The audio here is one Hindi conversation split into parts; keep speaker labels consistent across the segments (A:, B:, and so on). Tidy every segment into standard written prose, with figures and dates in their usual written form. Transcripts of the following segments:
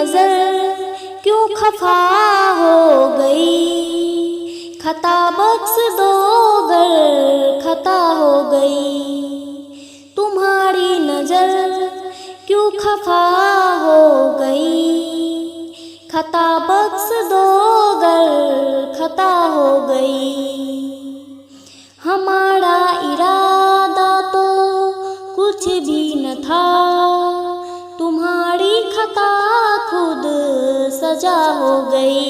A: नजर क्यों खफा हो गई, खता बख्श दो गर खता हो गई। तुम्हारी नजर क्यों खफा हो गई, खता बख्श दो गर खता हो गई। हमारा इरादा तो कुछ भी न था, तुम्हारी खता खुद सजा हो गई।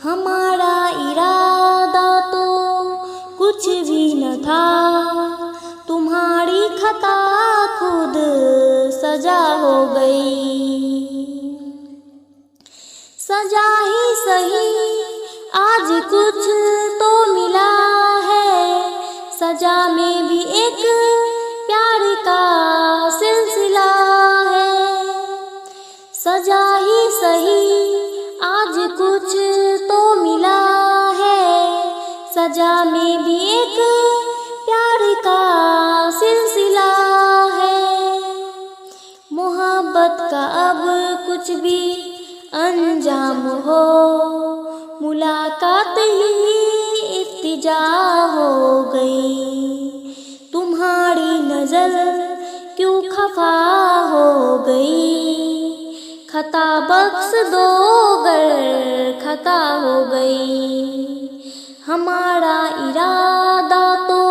A: हमारा इरादा तो कुछ भी न था, तुम्हारी खता खुद सजा हो गई। सजा ही सही आज कुछ तो मिला है, सजा में भी एक प्यार का सिलसिला है। सजा ही सही आज कुछ तो मिला है, सजा में भी एक प्यार का सिलसिला है। मोहब्बत का अब कुछ भी अंजाम हो, मुलाकात ही इफ्तिजा हो गई। तुम्हारी नजर क्यों खफा हो गई, खता बख्श दो गर खता हो गई। हमारा इरादा तो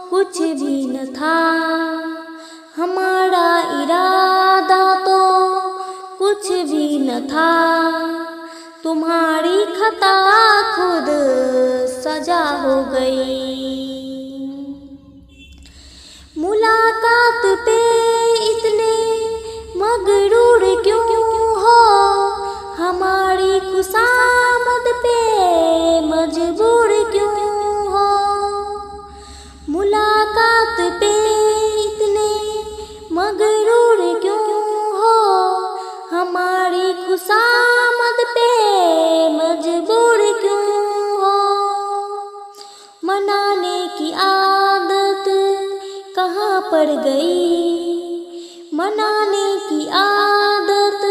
A: कुछ भी न था, हमारा इरादा तो कुछ भी न था, तुम्हारी खता खुद सजा हो गई। मुलाकात पे इतने मगरूर क्यों हो, हमारी खुशामद पे मजबूर क्यों हो। मुलाकात पे इतने मगरूर क्यों हो, हमारी खुशामद पे मजबूर क्यों हो। मनाने की आदत कहाँ पड़ गई, मनाने की आदत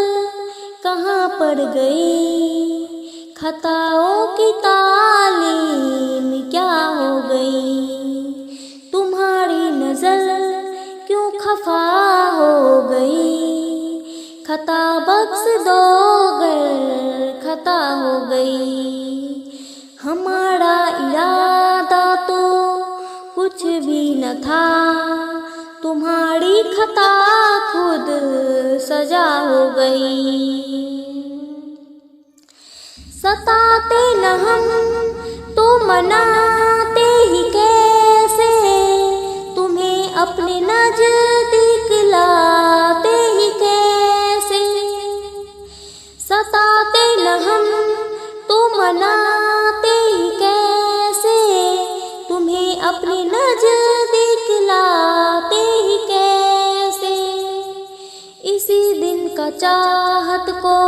A: कहाँ पड़ गई। खताओं की तालीम क्या हो गई, तुम्हारी नजर क्यों खफा हो गई। खता बख्श दो गर खता हो गई। हमारा इरादा तो कुछ भी न था, तुम्हारी खता खुद सजा हो गई। सताते न हम तो मनाते ही कैसे, तुम्हें अपने नजदीक लाते ही कैसे। सताते न हम तो मनाते ही कैसे, तुम्हें अपने नजदीक लाते ही कैसे। इसी दिन का चाहत को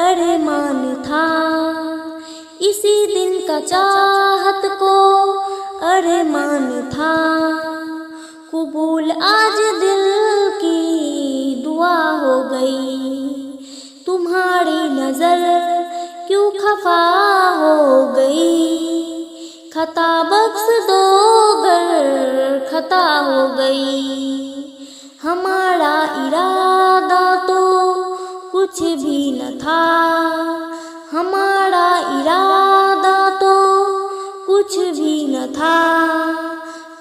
A: अरमान था, इसी दिन का चाहत को अरमान था। कबूल आज दिल की दुआ हो गई, तुम्हारी नजर क्यों खफा हो गई। खता बख्श दो गर खता हो गई। हमारा इरादा तो कुछ भी न था, हमारा इरादा तो कुछ भी न था,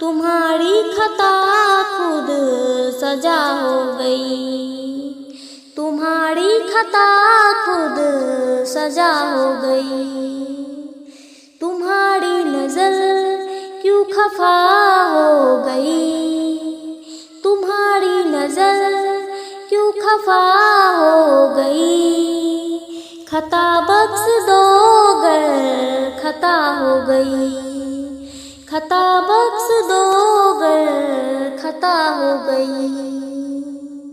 A: तुम्हारी खता खुद सजा हो गई। तुम्हारी खता खुद सजा हो गई। तुम्हारी नजर क्यों खफा हो गई, तुम्हारी नजर क्यों खफा हो गई। खता बख्श दो गर खता हो गई, खता बख्श दो गर खता हो गई।